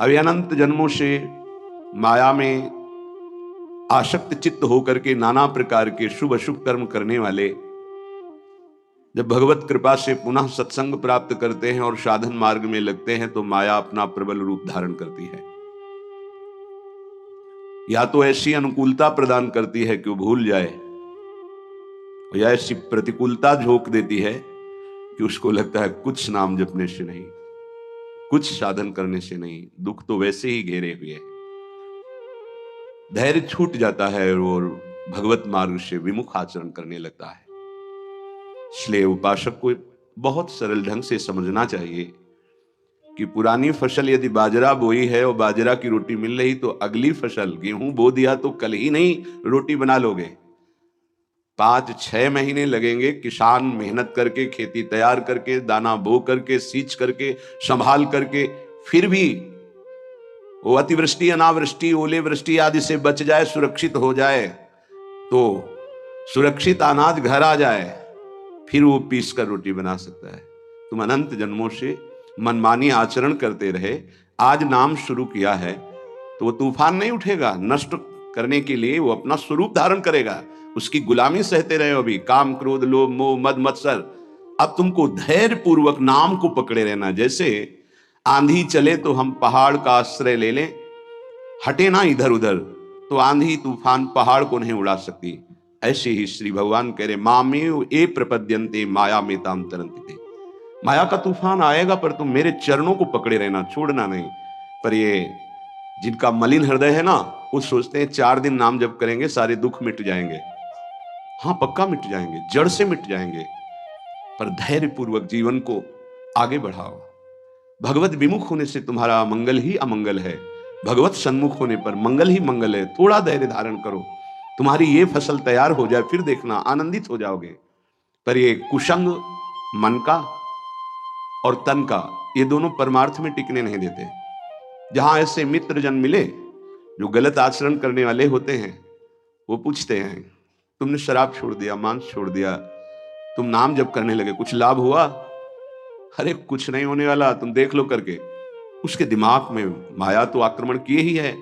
अभी अनंत जन्मों से माया में आसक्त चित्त होकर के नाना प्रकार के शुभ अशुभ कर्म करने वाले जब भगवत कृपा से पुनः सत्संग प्राप्त करते हैं और साधन मार्ग में लगते हैं तो माया अपना प्रबल रूप धारण करती है। या तो ऐसी अनुकूलता प्रदान करती है कि वो भूल जाए, या ऐसी प्रतिकूलता झोंक देती है कि उसको लगता है कुछ नाम जपने से नहीं, कुछ साधन करने से नहीं, दुख तो वैसे ही घेरे हुए है। धैर्य छूट जाता है और भगवत मार्ग से विमुख आचरण करने लगता है। इसलिए उपासक को बहुत सरल ढंग से समझना चाहिए कि पुरानी फसल यदि बाजरा बोई है और बाजरा की रोटी मिल रही तो अगली फसल गेहूं बो दिया तो कल ही नहीं रोटी बना लोगे। 5-6 महीने लगेंगे किसान मेहनत करके, खेती तैयार करके, दाना बो करके, सींच करके, संभाल करके, फिर भी वो अतिवृष्टि, अनावृष्टि, ओले वृष्टि आदि से बच जाए, सुरक्षित हो जाए, तो सुरक्षित अनाज घर आ जाए, फिर वो पीस कर रोटी बना सकता है। तुम अनंत जन्मों से मनमानी आचरण करते रहे, आज नाम शुरू किया है तो वो तूफान नहीं उठेगा, नष्ट करने के लिए वो अपना स्वरूप धारण करेगा। उसकी गुलामी सहते रहे अभी, काम क्रोध लोभ मोह मद मत्सर। अब तुमको धैर्य पूर्वक नाम को पकड़े रहना। जैसे आंधी चले तो हम पहाड़ का आश्रय ले लें, हटे ना इधर उधर, तो आंधी तूफान पहाड़ को नहीं उड़ा सकती। ऐसे ही श्री भगवान कह रहे मामेव ए प्रपद्यन्ते माया में ताम तरन्ति। माया का तूफान आएगा पर तुम मेरे चरणों को पकड़े रहना, छोड़ना नहीं। पर ये जिनका मलिन हृदय है ना, वो सोचते हैं 4 दिन नाम जप करेंगे सारे दुख मिट जाएंगे। हाँ, पक्का मिट जाएंगे, जड़ से मिट जाएंगे, पर धैर्य पूर्वक जीवन को आगे बढ़ाओ। भगवत विमुख होने से तुम्हारा मंगल ही अमंगल है, भगवत सन्मुख होने पर मंगल ही मंगल है। थोड़ा धैर्य धारण करो, तुम्हारी ये फसल तैयार हो जाए, फिर देखना आनंदित हो जाओगे। पर ये कुसंग मन का और तन का, ये दोनों परमार्थ में टिकने नहीं देते। जहां ऐसे मित्र जन मिले जो गलत आचरण करने वाले होते हैं, वो पूछते हैं तुमने शराब छोड़ दिया, मांस छोड़ दिया, तुम नाम जप करने लगे, कुछ लाभ हुआ? अरे कुछ नहीं होने वाला, तुम देख लो करके। उसके दिमाग में माया तो आक्रमण किए ही है,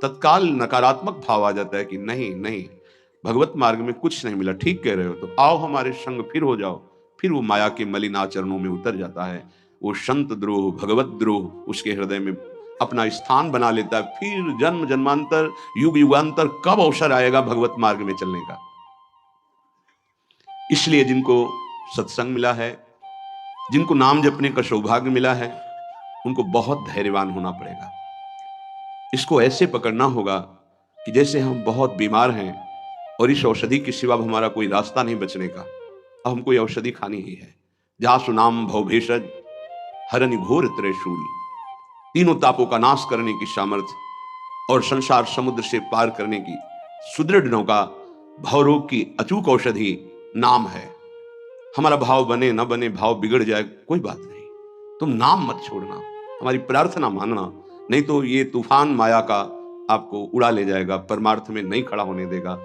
तत्काल नकारात्मक भाव आ जाता है कि नहीं नहीं, भगवत मार्ग में कुछ नहीं मिला, ठीक कह रहे हो, तो आओ हमारे संग फिर हो जाओ। फिर वो माया के मलिन आचरणों में उतर जाता है। वो संत द्रोह, भगवत द्रोह उसके हृदय में अपना स्थान बना लेता है। फिर जन्म जन्मांतर, युग युगांतर कब अवसर आएगा भगवत मार्ग में चलने का। इसलिए जिनको सत्संग मिला है, जिनको नाम जपने का सौभाग्य मिला है, उनको बहुत धैर्यवान होना पड़ेगा। इसको ऐसे पकड़ना होगा कि जैसे हम बहुत बीमार हैं और इस औषधि के सिवा हमारा कोई रास्ता नहीं बचने का, अब हमको ये औषधि खानी ही है। जहां सुनाम भव भेषज हरनि घोर त्रिशूल, तीनों तापों का नाश करने की सामर्थ्य और संसार समुद्र से पार करने की सुदृढ़ नौका, भवरोग की अचूक औषधि नाम है। हमारा भाव बने न बने, भाव बिगड़ जाए, कोई बात नहीं, तुम नाम मत छोड़ना, हमारी प्रार्थना मानना, नहीं तो ये तूफान माया का आपको उड़ा ले जाएगा, परमार्थ में नहीं खड़ा होने देगा।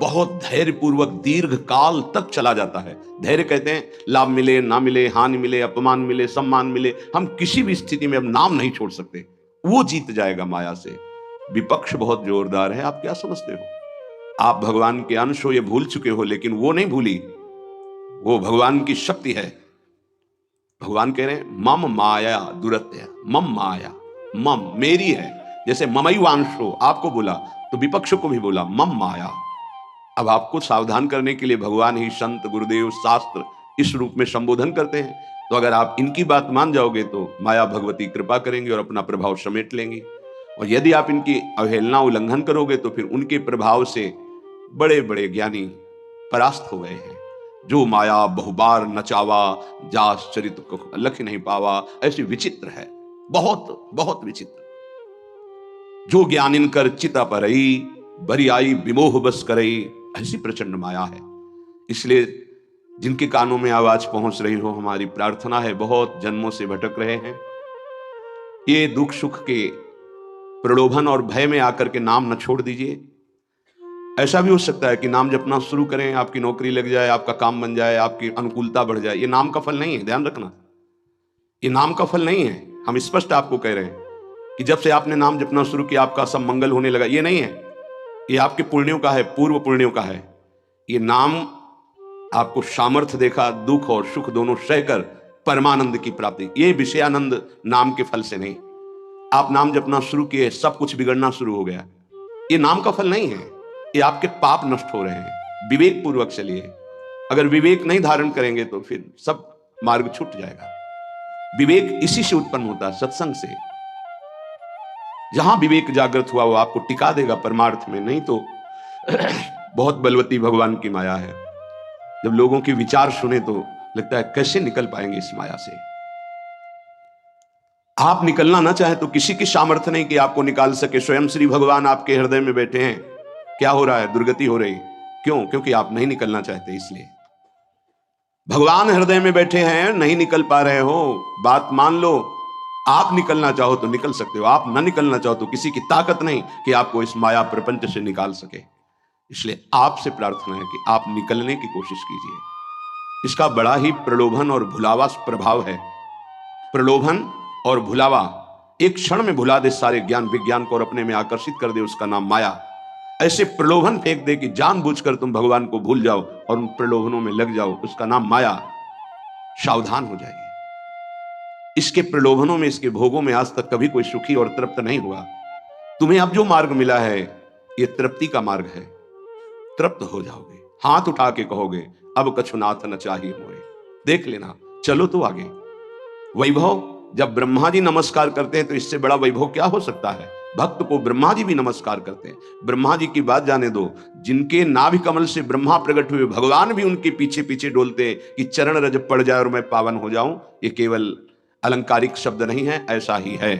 बहुत धैर्य पूर्वक दीर्घ काल तक चला जाता है। धैर्य कहते हैं लाभ मिले ना मिले, हानि मिले, अपमान मिले, सम्मान मिले, हम किसी भी स्थिति में अब नाम नहीं छोड़ सकते। वो जीत जाएगा माया से। विपक्ष बहुत जोरदार है, आप क्या समझते हो? आप भगवान के अंश हो, ये भूल चुके हो, लेकिन वो नहीं भूली, वो भगवान की शक्ति है। भगवान कह रहे हैं मम माया दुरत्य, मम माया, मम मेरी है। जैसे ममैवांशो आपको बोला तो विपक्ष को भी बोला मम माया। अब आपको सावधान करने के लिए भगवान ही संत, गुरुदेव, शास्त्र इस रूप में संबोधन करते हैं। तो अगर आप इनकी बात मान जाओगे तो माया भगवती कृपा करेंगे और अपना प्रभाव समेट लेंगी। और यदि आप इनकी अवहेलना, उल्लंघन करोगे तो फिर उनके प्रभाव से बड़े बड़े ज्ञानी परास्त हो गए हैं। जो माया बहुबार नचावा, जास चरित को लख नहीं पावा, ऐसी विचित्र है, बहुत बहुत विचित्र। जो ज्ञान इनकर चिता परई, बरी आई विमोह बस करई, ऐसी प्रचंड माया है। इसलिए जिनके कानों में आवाज पहुंच रही हो, हमारी प्रार्थना है, बहुत जन्मों से भटक रहे हैं, ये दुख सुख के प्रलोभन और भय में आकर के नाम न छोड़ दीजिए। ऐसा भी हो सकता है कि नाम जपना शुरू करें, आपकी नौकरी लग जाए, आपका काम बन जाए, आपकी अनुकूलता बढ़ जाए। ये नाम का फल नहीं है, ध्यान रखना, ये नाम का फल नहीं है। हम स्पष्ट आपको कह रहे हैं, कि जब से आपने नाम जपना शुरू किया आपका सब मंगल होने लगा। ये नहीं है, ये आपके पुण्यों का है, पूर्व पुण्यों का है। ये नाम आपको सामर्थ्य देखा, दुख और सुख दोनों सहकर परमानंद की प्राप्ति। ये विषयानंद नाम के फल से नहीं। आप नाम जपना शुरू किए, सब कुछ बिगड़ना शुरू हो गया। ये नाम का फल नहीं है, ये आपके पाप नष्ट हो रहे हैं। विवेक पूर्वक चलिए। अगर विवेक नहीं धारण करेंगे तो फिर सब मार्ग छूट जाएगा। विवेक इसी से उत्पन्न होता है, सत्संग से। जहां विवेक जागृत हुआ वो आपको टिका देगा परमार्थ में, नहीं तो बहुत बलवती भगवान की माया है। जब लोगों के विचार सुने तो लगता है कैसे निकल पाएंगे इस माया से। आप निकलना ना चाहे तो किसी की सामर्थ्य नहीं कि आपको निकाल सके। स्वयं श्री भगवान आपके हृदय में बैठे हैं। क्या हो रहा है? दुर्गति हो रही। क्यों? क्योंकि आप नहीं निकलना चाहते, इसलिए। भगवान हृदय में बैठे हैं, नहीं निकल पा रहे हो, बात मान लो। आप निकलना चाहो तो निकल सकते हो, आप ना निकलना चाहो तो किसी की ताकत नहीं कि आपको इस माया प्रपंच से निकाल सके। इसलिए आपसे प्रार्थना है कि आप निकलने की कोशिश कीजिए। इसका बड़ा ही प्रलोभन और भुलावा प्रभाव है। प्रलोभन और भुलावा एक क्षण में भुला दे सारे ज्ञान विज्ञान को और अपने में आकर्षित कर दे, उसका नाम माया। ऐसे प्रलोभन फेंक दे कि जानबूझकर तुम भगवान को भूल जाओ और उन प्रलोभनों में लग जाओ, उसका नाम माया। सावधान हो जाइए। इसके प्रलोभनों में, इसके भोगों में आज तक कभी कोई सुखी और तृप्त नहीं हुआ। तुम्हें अब जो मार्ग मिला है ये तृप्ति का मार्ग है। तृप्त हो जाओगे, हाथ उठा के कहोगे अब कछुनाथ न चाहिए मोए। देख लेना, चलो तो आगे। वैभव, जब ब्रह्मा जी नमस्कार करते हैं तो इससे बड़ा वैभव क्या हो सकता है? भक्त को ब्रह्मा जी भी नमस्कार करते हैं। ब्रह्मा जी की बात जाने दो, जिनके नाभि कमल से ब्रह्मा प्रकट हुए, भगवान भी उनके पीछे पीछे डोलते हैं कि चरण रज पड़ जाए और मैं पावन हो जाऊं। ये केवल अलंकारिक शब्द नहीं है, ऐसा ही है।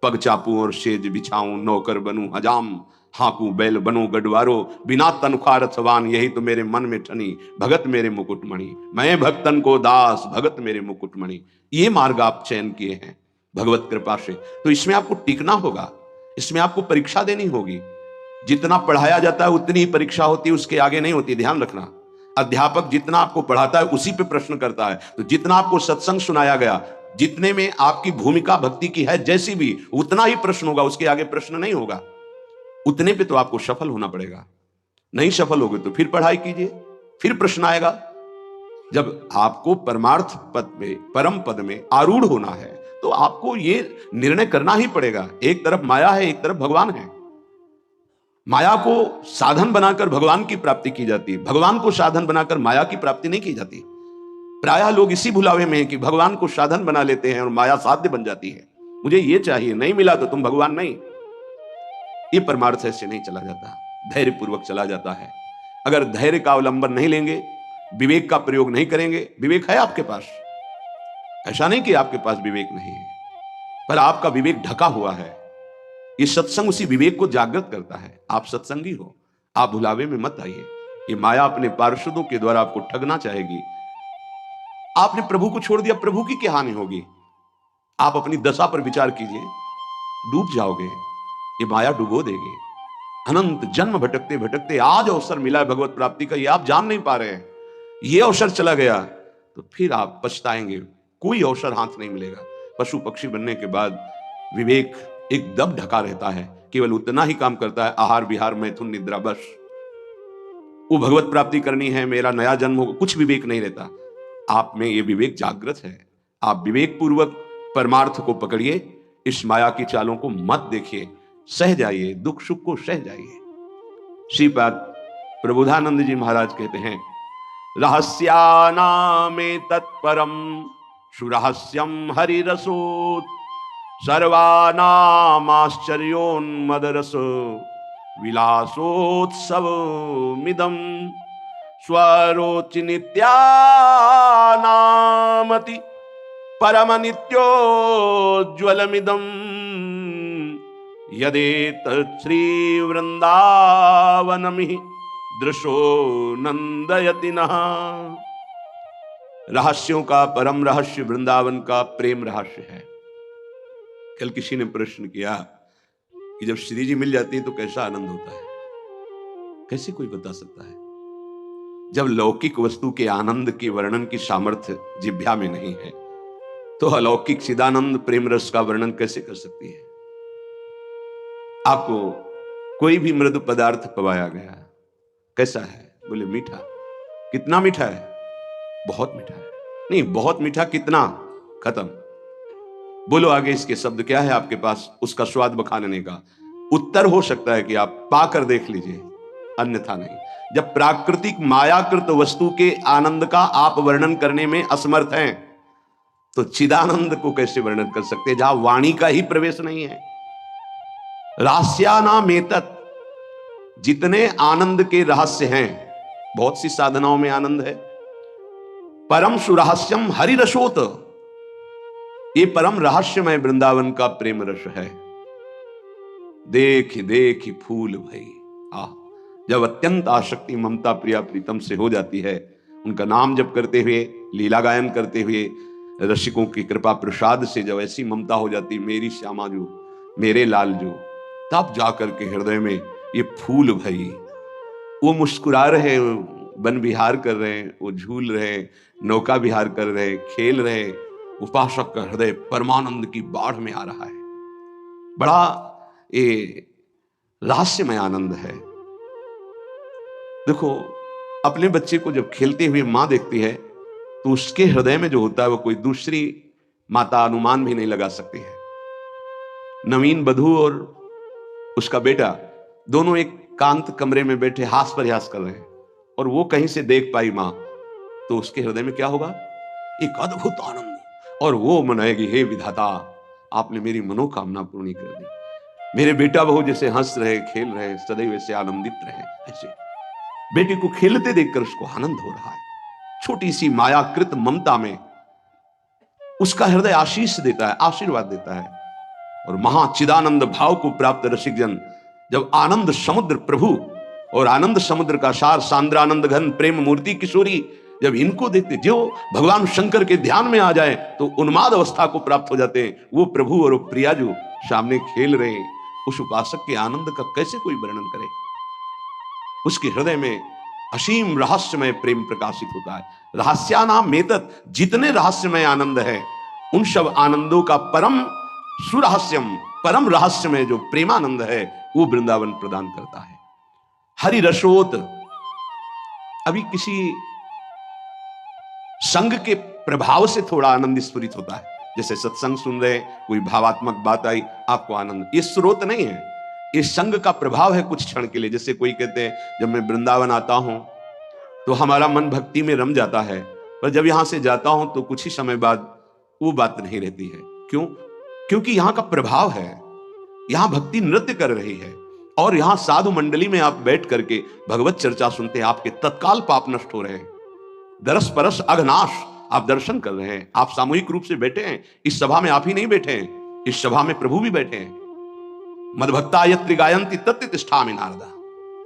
पग चापू और सेज बिछाऊं, नौकर बनूं हजाम, हाकू बैल बनो गडवारो, बिना तनख्वाह रथवान, यही तो मेरे मन में ठनी, भगत मेरे मुकुटमणि। मैं भक्तन को दास, भगत मेरे मुकुटमणि। ये मार्ग आप चयन किए हैं भगवत कृपा से, तो इसमें आपको टिकना होगा, इसमें आपको परीक्षा देनी होगी। जितना पढ़ाया जाता है उतनी ही परीक्षा होती है, उसके आगे नहीं होती, ध्यान रखना। अध्यापक जितना आपको पढ़ाता है उसी पे प्रश्न करता है। तो जितना आपको सत्संग सुनाया गया, जितने में आपकी भूमिका भक्ति की है जैसी भी, उतना ही प्रश्न होगा, उसके आगे प्रश्न नहीं होगा। उतने पे तो आपको सफल होना पड़ेगा। नहीं सफल होगे तो फिर पढ़ाई कीजिए, फिर प्रश्न आएगा। जब आपको परमार्थ पद में, परम पद में आरूढ़ होना है तो आपको ये निर्णय करना ही पड़ेगा। एक तरफ माया है, एक तरफ भगवान है। माया को साधन बनाकर भगवान की प्राप्ति की जाती है, भगवान को साधन बनाकर माया की प्राप्ति नहीं की जाती। प्रायः लोग इसी भुलावे में हैं कि भगवान को साधन बना लेते हैं और माया साध्य बन जाती है। मुझे ये चाहिए, नहीं मिला तो तुम भगवान नहीं। ये परमार्थ ऐसे नहीं चला जाता, धैर्य पूर्वक चला जाता है। अगर धैर्य का अवलंबन नहीं लेंगे, विवेक का प्रयोग नहीं करेंगे, विवेक है आपके पास, ऐसा नहीं कि आपके पास विवेक नहीं है, पर आपका विवेक ढका हुआ है। ये सत्संग उसी विवेक को जागृत करता है। आप सत्संगी हो, आप भुलावे में मत आइए। ये माया अपने पार्षदों के द्वारा आपको ठगना चाहेगी। आपने प्रभु को छोड़ दिया, प्रभु की क्या हानि होगी? आप अपनी दशा पर विचार कीजिए, डूब जाओगे। ये माया डुबो देगी। अनंत जन्म भटकते भटकते आज अवसर मिला है भगवत प्राप्ति का, ये आप जान नहीं पा रहे हैं। ये अवसर चला गया तो फिर आप पछताएंगे। कोई अवसर हाथ नहीं मिलेगा। पशु पक्षी बनने के बाद विवेक एकदम ढका रहता है, केवल उतना ही काम करता है, आहार विहार मैथुन निद्रा, बस। वो भगवत प्राप्ति करनी है, मेरा नया जन्म होगा, कुछ विवेक नहीं रहता। आप में ये विवेक जागृत है। आप विवेक पूर्वक परमार्थ को पकड़िए, इस माया की चालों को मत देखिए, सह जाइए, दुख सुख को सह जाइए। श्रीपाद प्रबोधानंद जी महाराज कहते हैं, रहस्यानामे तत्परम सुरहस्यम हरिरसोत्, सर्वानामाश्चर्योन्मदरस विलासोत्सवमिदं, स्वरोचि नित्यानामति परम नित्योज्ज्वलमिदं, यदेतत् श्री वृंदावनमिहि दृशो नंदयति नः। रहस्यों का परम रहस्य वृंदावन का प्रेम रहस्य है। कल किसी ने प्रश्न किया कि जब श्री जी मिल जाती है तो कैसा आनंद होता है? कैसे कोई बता सकता है? जब लौकिक वस्तु के आनंद के वर्णन की सामर्थ्य जिह्वा में नहीं है तो अलौकिक चिदानंद प्रेम रस का वर्णन कैसे कर सकती है? आपको कोई भी मृदु पदार्थ पवाया गया, कैसा है? बोले मीठा। कितना मीठा है? बहुत मीठा है। नहीं, बहुत मीठा कितना? खत्म। बोलो आगे इसके शब्द क्या है आपके पास उसका स्वाद बखानने का? उत्तर हो सकता है कि आप पाकर देख लीजिए, अन्यथा नहीं। जब प्राकृतिक मायाकृत वस्तु के आनंद का आप वर्णन करने में असमर्थ हैं, तो चिदानंद को कैसे वर्णन कर सकते हैं जहां वाणी का ही प्रवेश नहीं है? रहस्यानामेतत्, जितने आनंद के रहस्य हैं, बहुत सी साधनाओं में आनंद है। परम सुरहस्यम हरिरसोत, ये परम रहस्यमय वृंदावन का प्रेम रस है। देख देख फूल भई। आह, जब अत्यंत आसक्ति ममता प्रिया प्रीतम से हो जाती है, उनका नाम जप करते हुए, लीला गायन करते हुए, रसिकों की कृपा प्रसाद से जब ऐसी ममता हो जाती, मेरी श्यामा जो, मेरे लाल जो, तब जाकर के हृदय में ये फूल भई। वो मुस्कुरा रहे, वन विहार कर रहे हैं, वो झूल रहे, नौका विहार कर रहे, खेल रहे, उपासक का हृदय परमानंद की बाढ़ में आ रहा है। बड़ा ये रहस्यमय आनंद है। देखो, अपने बच्चे को जब खेलते हुए मां देखती है, तो उसके हृदय में जो होता है वो कोई दूसरी माता अनुमान भी नहीं लगा सकती है। नवीन बधू और उसका बेटा दोनों एक कांत कमरे में बैठे हास प्रयास कर रहे हैं, और वो कहीं से देख पाई मां, तो उसके हृदय में क्या होगा? एक अद्भुत आनंद, और वो मनाएगी, हे विधाता, आपने मेरी मनोकामना पूर्ण कर दी। मेरे बेटा बहू जैसे हंस रहे, खेल रहे, सदैव ऐसे आनंदित रहे। ऐसे बेटे को खेलते देखकर उसको आनंद हो रहा है। छोटी सी मायाकृत ममता में उसका हृदय आशीष देता है, आशीर्वाद देता है। और महाचिदानंद भाव को प्राप्त रसिक जन जब आनंद समुद्र प्रभु और आनंद समुद्र का सार सांद्रानंद घन प्रेम मूर्ति किशोरी, जब इनको देखते, जो भगवान शंकर के ध्यान में आ जाए तो उन्माद अवस्था को प्राप्त हो जाते हैं। वो प्रभु और वो प्रिया जो सामने खेल रहे हैं, उस उपासक के आनंद का कैसे कोई वर्णन करे? उसके हृदय में असीम रहस्यमय प्रेम प्रकाशित होता है। रहस्यानामेतत्, जितने रहस्यमय आनंद है, उन सब आनंदों का परम सुरहस्यम, परम रहस्यमय जो प्रेमानंद है, वो वृंदावन प्रदान करता है। हरि रसोत, अभी किसी संग के प्रभाव से थोड़ा आनंद स्फुरित होता है। जैसे सत्संग सुन रहे, कोई भावात्मक बात आई, आपको आनंद, ये स्रोत नहीं है, ये संग का प्रभाव है कुछ क्षण के लिए। जैसे कोई कहते हैं, जब मैं वृंदावन आता हूं तो हमारा मन भक्ति में रम जाता है, पर जब यहां से जाता हूं तो कुछ ही समय बाद वो बात नहीं रहती है। क्यों? क्योंकि यहां का प्रभाव है, यहां भक्ति नृत्य कर रही है, और यहां साधु मंडली में आप बैठ करके भगवत चर्चा सुनते हैं, आपके तत्काल पाप नष्ट हो रहे हैं, दरस परस अघनाश, आप दर्शन कर रहे हैं। आप सामूहिक रूप से बैठे हैं, इस सभा में आप ही नहीं बैठे हैं, इस सभा में प्रभु भी बैठे हैं। मद्भक्ता यत्र गायन्ति तत्र तिष्ठामि नारदा,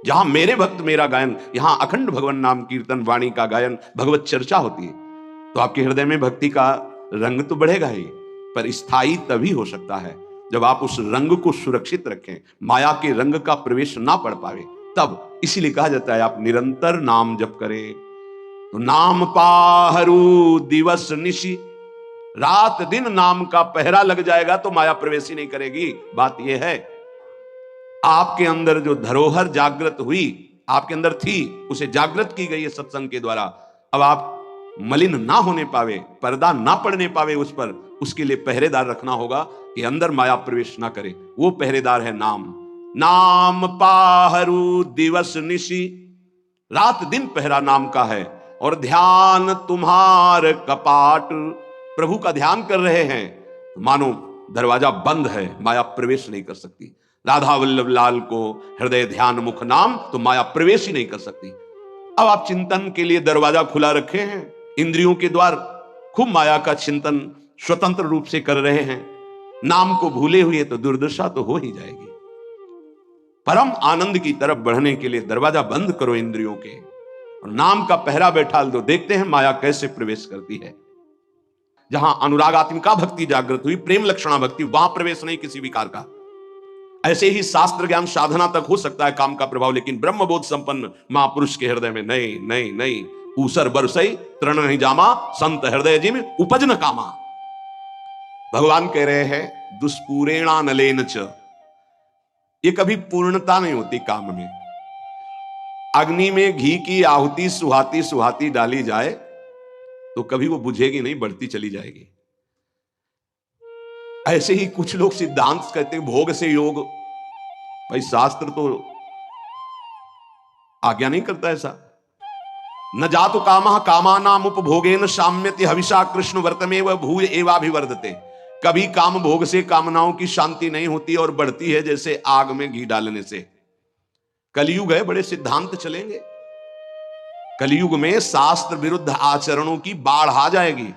जहां मेरे भक्त मेरा गायन, यहां अखंड भगवान नाम कीर्तन वाणी का गायन, भगवत चर्चा होती है, तो आपके हृदय में भक्ति का रंग तो बढ़ेगा ही, पर स्थायी तभी हो सकता है जब आप उस रंग को सुरक्षित रखें, माया के रंग का प्रवेश ना पड़ पावे, तब। इसीलिए कहा जाता है, आप निरंतर नाम जप करें तो नाम पाहरू दिवस निशि, रात दिन नाम का पहरा लग जाएगा तो माया प्रवेश ही नहीं करेगी। बात यह है, आपके अंदर जो धरोहर जागृत हुई, आपके अंदर थी, उसे जागृत की गई है सत्संग के द्वारा। अब आप मलिन ना होने पावे, पर्दा ना पड़ने पावे उस पर, उसके लिए पहरेदार रखना होगा कि अंदर माया प्रवेश ना करे। वो पहरेदार है नाम। नाम पाहरू दिवस निशि, रात दिन पहरा नाम का है। और ध्यान तुम्हार कपाट, प्रभु का ध्यान कर रहे हैं, मानो दरवाजा बंद है, माया प्रवेश नहीं कर सकती। राधा वल्लभ लाल को हृदय ध्यान मुख नाम, तो माया प्रवेश ही नहीं कर सकती। अब आप चिंतन के लिए दरवाजा खुला रखे हैं, इंद्रियों के द्वार, खूब माया का चिंतन स्वतंत्र रूप से कर रहे हैं, नाम को भूले हुए तो दुर्दशा तो हो ही जाएगी। परम आनंद की तरफ बढ़ने के लिए दरवाजा बंद करो इंद्रियों के, और नाम का पहरा बैठाल दो। देखते हैं माया कैसे प्रवेश करती है। जहां अनुरागात्मिका भक्ति जागृत हुई, प्रेम लक्षणा भक्ति, वहां प्रवेश नहीं किसी विकार का। ऐसे ही शास्त्र ज्ञान साधना तक हो सकता है काम का प्रभाव, लेकिन ब्रह्मबोध संपन्न महापुरुष के हृदय में नहीं नहीं नहीं। ऊसर बरसई तृण नहीं जामा, संत हृदय जिम उपज न कामा। भगवान कह रहे हैं, दुष्पूरेणा नलेन च, ये कभी पूर्णता नहीं होती काम में। अग्नि में घी की आहुति सुहाती सुहाती डाली जाए तो कभी वो बुझेगी नहीं, बढ़ती चली जाएगी। ऐसे ही कुछ लोग सिद्धांत कहते हैं भोग से योग। भाई शास्त्र तो आज्ञा नहीं करता ऐसा। न जातु कामः कामानाम उपभोगेन शाम्यति हविषा कृष्ण वर्तमेव भूय एवाभिवर्धते। कभी काम भोग से कामनाओं की शांति नहीं होती और बढ़ती है जैसे आग में घी डालने से। कलयुग है, बड़े सिद्धांत चलेंगे। कलयुग में शास्त्र विरुद्ध आचरणों की बाढ़ आ जाएगी।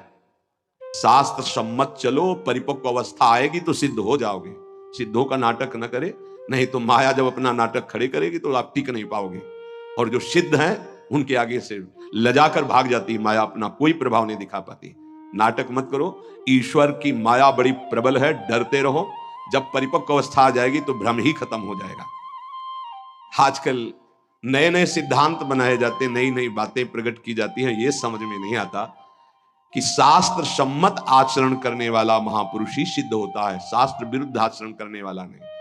शास्त्र सम्मत चलो, परिपक्व अवस्था आएगी तो सिद्ध हो जाओगे। सिद्धों का नाटक न करे, नहीं तो माया जब अपना नाटक खड़े करेगी तो आप टिक नहीं पाओगे। और जो सिद्ध हैं उनके आगे से लजाकर भाग जाती है माया, अपना कोई प्रभाव नहीं दिखा पाती। नाटक मत करो, ईश्वर की माया बड़ी प्रबल है, डरते रहो। जब परिपक्व अवस्था आ जाएगी तो भ्रम ही खत्म हो जाएगा। आजकल नए नए सिद्धांत बनाए जाते, नई नई बातें प्रकट की जाती हैं। ये समझ में नहीं आता कि शास्त्र सम्मत आचरण करने वाला महापुरुष ही सिद्ध होता है, शास्त्र विरुद्ध आचरण करने वाला नहीं।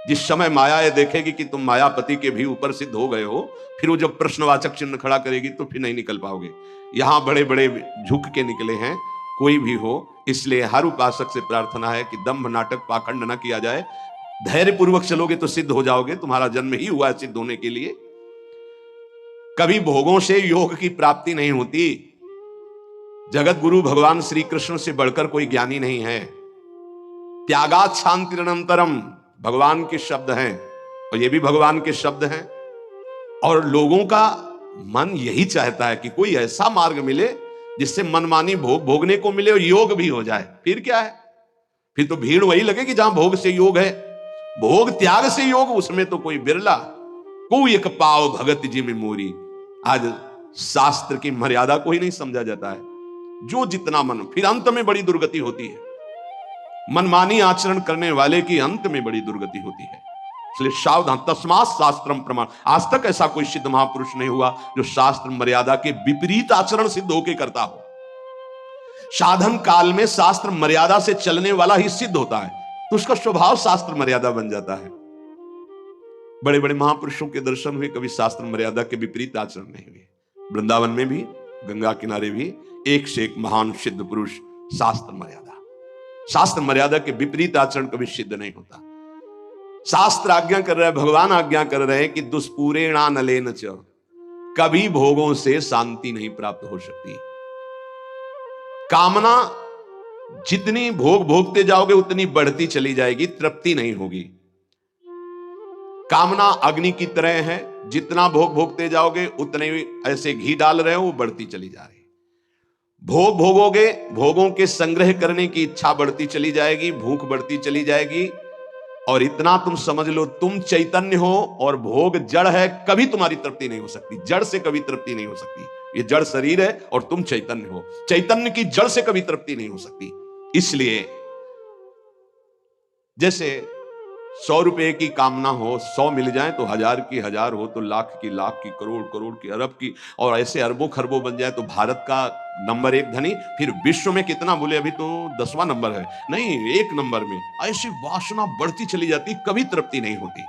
जिस समय माया ये देखेगी कि तुम मायापति के भी ऊपर सिद्ध हो गए हो, फिर वो जब प्रश्नवाचक चिन्ह खड़ा करेगी तो फिर नहीं निकल पाओगे। यहां बड़े बड़े झुक के निकले हैं, कोई भी हो। इसलिए हर उपासक से प्रार्थना है कि दंभ नाटक पाखंड न किया जाए। धैर्य पूर्वक चलोगे तो सिद्ध हो जाओगे। तुम्हारा जन्म ही हुआ है सिद्ध होने के लिए। कभी भोगों से योग की प्राप्ति नहीं होती। जगत गुरु भगवान श्री कृष्ण से बढ़कर कोई ज्ञानी नहीं है। त्यागात शांतिरनंतरम भगवान के शब्द हैं, और ये भी भगवान के शब्द हैं। और लोगों का मन यही चाहता है कि कोई ऐसा मार्ग मिले जिससे मनमानी भोग भोगने को मिले और योग भी हो जाए। फिर क्या है, फिर तो भीड़ वही लगेगी जहां भोग से योग है। भोग त्याग से योग, उसमें तो कोई बिरला। कोई एक पाव भगत जी में मोरी। आज शास्त्र की मर्यादा को ही नहीं समझा जाता है। जो जितना मन, फिर अंत में बड़ी दुर्गति होती है। मनमानी आचरण करने वाले की अंत में बड़ी दुर्गति होती है। इसलिए सावधान, तस्मात् शास्त्रम प्रमाण। आज तक ऐसा कोई सिद्ध महापुरुष नहीं हुआ जो शास्त्र मर्यादा के विपरीत आचरण सिद्ध होके करता हो। साधन काल में शास्त्र मर्यादा से चलने वाला ही सिद्ध होता है, तो उसका स्वभाव शास्त्र मर्यादा बन जाता है। बड़े बड़े महापुरुषों के दर्शन हुए, कभी शास्त्र मर्यादा के विपरीत आचरण नहीं हुए। वृंदावन में भी, गंगा किनारे भी एक से एक महान सिद्ध पुरुष। शास्त्र मर्यादा के विपरीत आचरण कभी सिद्ध नहीं होता। शास्त्र आज्ञा कर रहा है, भगवान आज्ञा कर रहे हैं कि दुष्पूरेणा नलेन च, कभी भोगों से शांति नहीं प्राप्त हो सकती। कामना जितनी भोग भोगते जाओगे उतनी बढ़ती चली जाएगी, तृप्ति नहीं होगी। कामना अग्नि की तरह है, जितना भोग भोगते जाओगे उतने ऐसे घी डाल रहे हो, वो बढ़ती चली जा रही। भोग भोगोगे, भोगों के संग्रह करने की इच्छा बढ़ती चली जाएगी, भूख बढ़ती चली जाएगी। और इतना तुम समझ लो, तुम चैतन्य हो और भोग जड़ है, कभी तुम्हारी तृप्ति नहीं हो सकती। जड़ से कभी तृप्ति नहीं हो सकती। ये जड़ शरीर है और तुम चैतन्य हो। चैतन्य की जड़ से कभी तृप्ति नहीं हो सकती। इसलिए जैसे 100 रुपए की कामना हो, 100 मिल जाए तो 1000 की 1000 हो, तो लाख की लाख की, करोड़ करोड़ की, अरब की, और ऐसे अरबों खरबों बन जाए तो भारत का नंबर 1 धनी। फिर विश्व में कितना बोले, अभी तो 10वां नंबर है, नहीं 1 नंबर में। ऐसी वासना बढ़ती चली जाती, कभी तृप्ति नहीं होती।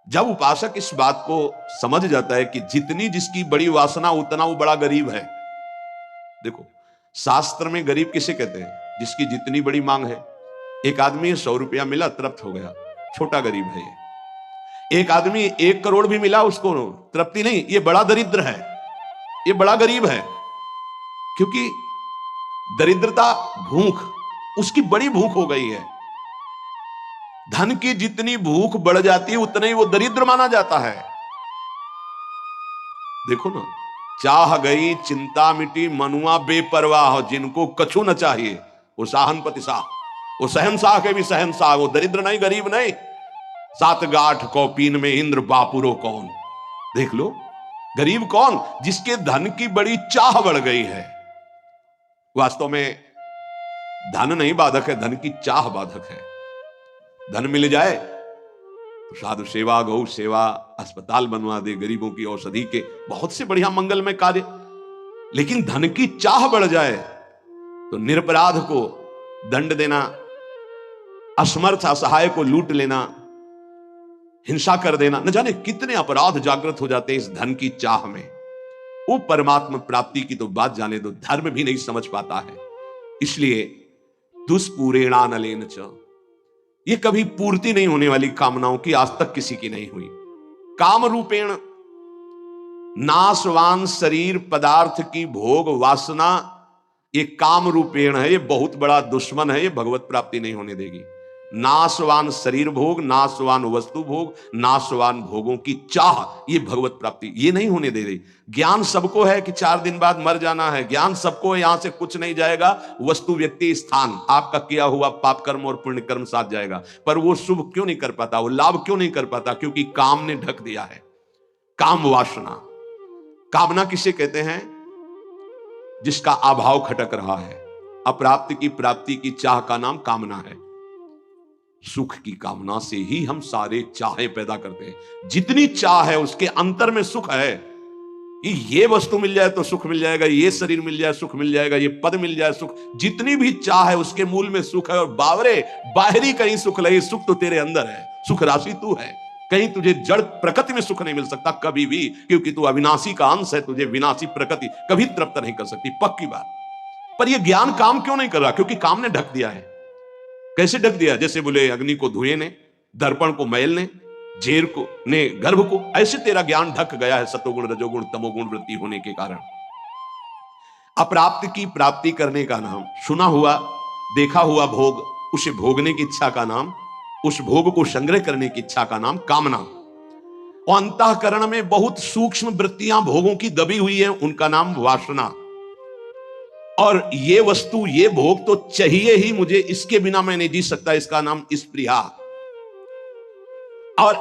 जब उपासक इस बात को समझ जाता है कि जितनी जिसकी बड़ी वासना उतना वो बड़ा गरीब है। देखो शास्त्र में गरीब किसे कहते हैं? जिसकी जितनी बड़ी मांग है। एक आदमी 100 रुपया मिला, तृप्त हो गया, छोटा गरीब है ये। एक आदमी 1 करोड़ भी मिला, उसको तृप्ति नहीं, ये बड़ा दरिद्र है, ये बड़ा गरीब है। क्योंकि दरिद्रता भूख, उसकी बड़ी भूख हो गई है। धन की जितनी भूख बढ़ जाती है उतना ही वो दरिद्र माना जाता है। देखो ना, चाह गई चिंता मिटी, मनुआ बेपरवाह, जिनको कछु न चाहिए वो साहनपति साह। वो शहनशाह के भी शहनशाह, वो दरिद्र नहीं, गरीब नहीं। 7 गांठ कौपीन में इंद्र बापुरो कौन। देख लो, गरीब कौन? जिसके धन की बड़ी चाह बढ़ गई है। वास्तव में धन नहीं बाधक है, धन की चाह बाधक है। धन मिल जाए तो साधु सेवा, गौ सेवा, अस्पताल बनवा दे, गरीबों की औषधि के बहुत से बढ़िया मंगलमय कार्य। लेकिन धन की चाह बढ़ जाए तो निरपराध को दंड देना, असमर्थ असहाय को लूट लेना, हिंसा कर देना, न जाने कितने अपराध जागृत हो जाते हैं इस धन की चाह में। वो परमात्मा प्राप्ति की तो बात जाने दो, धर्म भी नहीं समझ पाता है। इसलिए दुष्पूरेणानलेन च, ये कभी पूर्ति नहीं होने वाली कामनाओं की आज तक किसी की नहीं हुई। काम रूपेण नाशवान शरीर पदार्थ की भोग वासना, ये काम रूपेण है, ये बहुत बड़ा दुश्मन है, ये भगवत प्राप्ति नहीं होने देगी। नाशवान शरीर भोग, नाशवान वस्तु भोग, नाशवान भोगों की चाह, ये भगवत प्राप्ति ये नहीं होने दे रही। ज्ञान सबको है कि 4 दिन बाद मर जाना है, ज्ञान सबको है, यहां से कुछ नहीं जाएगा, वस्तु व्यक्ति स्थान आपका किया हुआ पाप कर्म और पुण्य कर्म साथ जाएगा। पर वो शुभ क्यों नहीं कर पाता, वो लाभ क्यों नहीं कर पाता? क्योंकि काम ने ढक दिया है। काम वासना, कामना किसे कहते हैं? जिसका अभाव खटक रहा है। अप्राप्त की प्राप्ति की चाह का नाम कामना है। सुख की कामना से ही हम सारे चाहें पैदा करते हैं। जितनी चाह है उसके अंतर में सुख है कि ये वस्तु मिल जाए तो सुख मिल जाएगा, ये शरीर मिल जाए सुख मिल जाएगा, ये पद मिल जाए सुख। जितनी भी चाह है उसके मूल में सुख है। और बावरे बाहरी कहीं सुख नहीं, सुख तो तेरे अंदर है, सुख राशि तू है। कहीं तुझे जड़ प्रकृति में सुख नहीं मिल सकता कभी भी, क्योंकि तू अविनाशी का अंश है। तुझे विनाशी प्रकृति कभी तृप्त नहीं कर सकती, पक्की बात। पर यह ज्ञान काम क्यों नहीं कर रहा? क्योंकि काम ने ढक दिया है। कैसे ढक दिया? जैसे बोले अग्नि को धुएं ने, दर्पण को मैल ने, जेर को ने गर्भ को, ऐसे तेरा ज्ञान ढक गया है सतोगुण रजोगुण तमोगुण वृत्ति होने के कारण। अप्राप्त की प्राप्ति करने का नाम, सुना हुआ देखा हुआ भोग, उसे भोगने की इच्छा का नाम, उस भोग को संग्रह करने की इच्छा का नाम कामना। और अंतःकरण में बहुत सूक्ष्म वृत्तियां भोगों की दबी हुई है, उनका नाम वासना। और ये वस्तु ये भोग तो चाहिए ही मुझे, इसके बिना मैं नहीं जी सकता, इसका नाम स्पृहा। और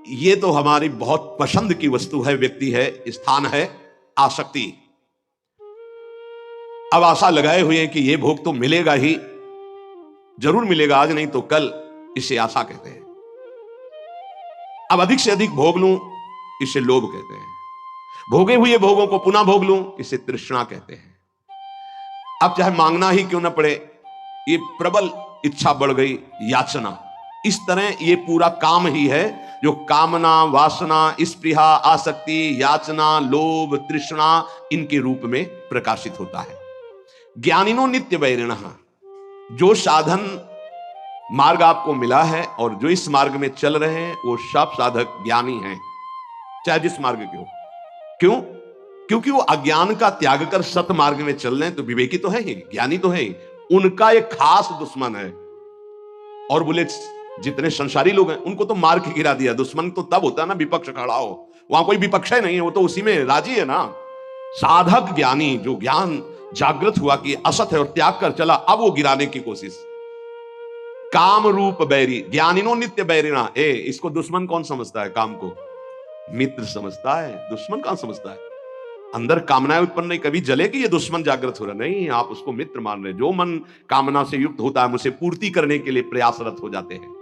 ये तो हमारी बहुत पसंद की वस्तु है, व्यक्ति है, स्थान है, आसक्ति। अब आशा लगाए हुए हैं कि ये भोग तो मिलेगा ही, जरूर मिलेगा, आज नहीं तो कल, इसे आशा कहते हैं। अब अधिक से अधिक भोग लूं, इसे लोभ कहते हैं। भोगे हुए भोगों को पुनः भोग लूं, इसे तृष्णा कहते हैं। अब चाहे मांगना ही क्यों ना पड़े, ये प्रबल इच्छा बढ़ गई, याचना। इस तरह ये पूरा काम ही है जो कामना, वासना, स्पृहा, आसक्ति, याचना, लोभ, तृष्णा, इनके रूप में प्रकाशित होता है। ज्ञानिनो नित्य वैरिणः, जो साधन मार्ग आपको मिला है और जो इस मार्ग में चल रहे हैं वो सब साधक ज्ञानी हैं, चाहे जिस मार्ग के हो। क्यों? क्योंकि वो अज्ञान का त्याग कर सत मार्ग में चल रहे हैं, तो विवेकी तो है ही, ज्ञानी तो है ही। उनका एक खास दुश्मन है। और बोले जितने संसारी लोग हैं उनको तो मार के गिरा दिया। दुश्मन तो तब होता है ना विपक्ष खड़ा हो, वहां कोई विपक्ष नहीं है, वो तो उसी में राजी है ना। साधक ज्ञानी, जो ज्ञान जागृत हुआ कि असत है और त्याग कर चला, अब वो गिराने की कोशिश। काम रूप बैरी, ज्ञानिनो नित्य बैरिणा। इसको दुश्मन कौन समझता है? काम को मित्र समझता है, दुश्मन कौन समझता है? अंदर कामनाएं उत्पन्न नहीं कभी जले कि ये दुश्मन जागृत हो रहा, नहीं, आप उसको मित्र मान रहे। जो मन कामना से युक्त होता है, उसे पूर्ति करने के लिए प्रयासरत हो जाते हैं।